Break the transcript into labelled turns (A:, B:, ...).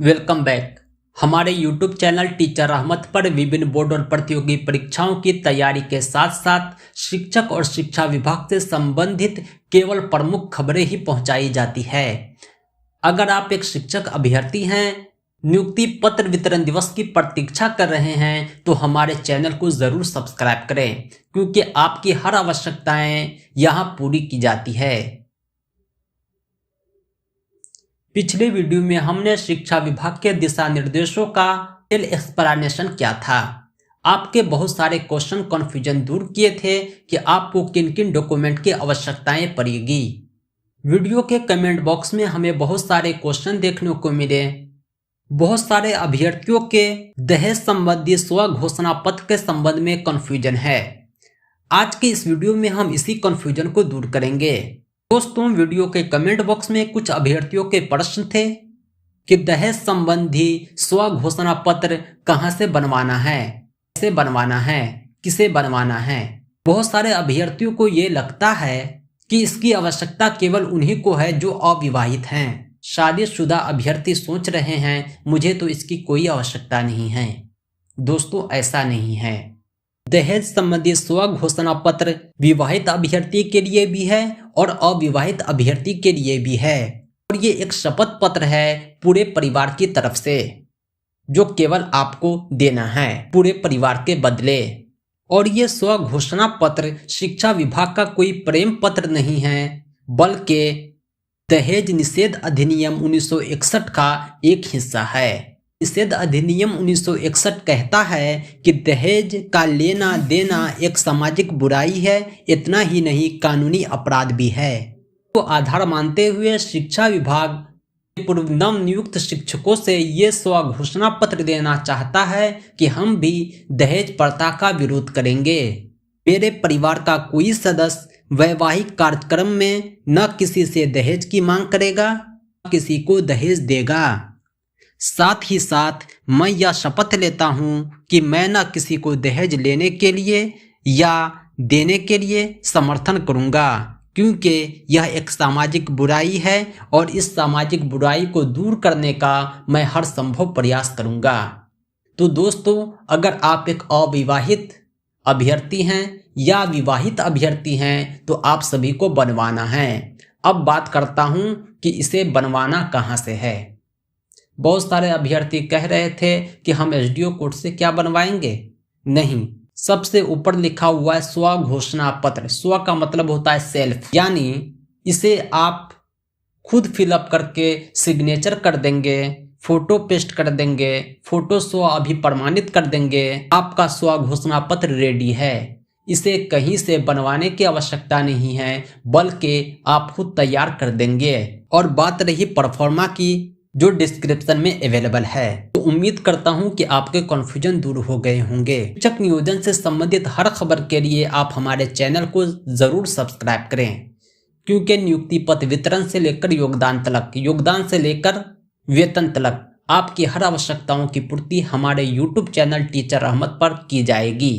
A: Welcome back. हमारे YouTube channel teacher Ahmad पर विभिन्न बोर्ड और प्रतियोगी परीक्षाओं की तैयारी के साथ साथ शिक्षक और शिक्षा विभाग से संबंधित केवल प्रमुख खबरें ही पहुंचाई जाती है। अगर आप एक शिक्षक अभ्यर्थी हैं, नियुक्ति पत्र वितरण दिवस की प्रतीक्षा कर रहे हैं तो हमारे चैनल को जरूर सब्सक्राइब करें, क्योंकि आपकी हर आवश्यकताएं यहां पूरी की जाती है। पिछले वीडियो में हमने शिक्षा विभाग के दिशा निर्देशों का एक्सप्लेनेशन किया था। आपके बहुत सारे क्वेश्चन कंफ्यूजन दूर किए थे कि आपको किन किन डॉक्यूमेंट की आवश्यकताएं पड़ेगी। वीडियो के कमेंट बॉक्स में हमें बहुत सारे क्वेश्चन देखने को मिले। बहुत सारे अभ्यर्थियों के दहेज संबंधी स्व घोषणा पत्र के संबंध में कंफ्यूजन है। आज के इस वीडियो में हम इसी कंफ्यूजन को दूर करेंगे। दोस्तों, वीडियो के कमेंट बॉक्स में कुछ अभ्यर्थियों के प्रश्न थे कि दहेज संबंधी स्व घोषणा पत्र कहां से बनवाना है, कैसे बनवाना है, किसे बनवाना है। बहुत सारे अभ्यर्थियों को ये लगता है कि इसकी आवश्यकता केवल उन्हीं को है जो अविवाहित हैं। शादीशुदा अभ्यर्थी सोच रहे हैं मुझे तो इसकी कोई आवश्यकता नहीं है। दोस्तों, ऐसा नहीं है। दहेज संबंधी स्व घोषणा पत्र विवाहित अभ्यर्थी के लिए भी है और अविवाहित अभ्यर्थी के लिए भी है, और ये एक शपथ पत्र है पूरे परिवार की तरफ से, जो केवल आपको देना है पूरे परिवार के बदले। और ये स्व घोषणा पत्र शिक्षा विभाग का कोई प्रेम पत्र नहीं है, बल्कि दहेज निषेध अधिनियम 1961 का एक हिस्सा है। निषेध अधिनियम 1961 कहता है कि दहेज का लेना देना एक सामाजिक बुराई है, इतना ही नहीं कानूनी अपराध भी है। तो आधार मानते हुए शिक्षा विभाग पूर्व नव नियुक्त शिक्षकों से ये स्व घोषणा पत्र देना चाहता है कि हम भी दहेज प्रथा का विरोध करेंगे। मेरे परिवार का कोई सदस्य वैवाहिक कार्यक्रम में न किसी से दहेज की मांग करेगा, न किसी को दहेज देगा। साथ ही साथ मैं यह शपथ लेता हूँ कि मैं न किसी को दहेज लेने के लिए या देने के लिए समर्थन करूँगा, क्योंकि यह एक सामाजिक बुराई है और इस सामाजिक बुराई को दूर करने का मैं हर संभव प्रयास करूँगा। तो दोस्तों, अगर आप एक अविवाहित अभ्यर्थी हैं या विवाहित अभ्यर्थी हैं तो आप सभी को बनवाना है। अब बात करता हूँ कि इसे बनवाना कहाँ से है। बहुत सारे अभ्यर्थी कह रहे थे कि हम एसडीओ कोर्ट से क्या बनवाएंगे। नहीं, सबसे ऊपर लिखा हुआ है स्व घोषणा पत्र। स्व का मतलब होता है सेल्फ, यानी इसे आप खुद फिलअप करके सिग्नेचर कर देंगे, फोटो पेस्ट कर देंगे, फोटो स्व अभी प्रमाणित कर देंगे, आपका स्व घोषणा पत्र रेडी है। इसे कहीं से बनवाने की आवश्यकता नहीं है, बल्कि आप खुद तैयार कर देंगे। और बात रही परफॉर्मा की, जो डिस्क्रिप्शन में अवेलेबल है, तो उम्मीद करता हूं कि आपके कंफ्यूजन दूर हो गए होंगे। शिक्षक नियोजन से संबंधित हर खबर के लिए आप हमारे चैनल को जरूर सब्सक्राइब करें, क्योंकि नियुक्ति पत्र वितरण से लेकर योगदान से लेकर वेतन तक आपकी हर आवश्यकताओं की पूर्ति हमारे YouTube चैनल टीचर अहमद पर की जाएगी।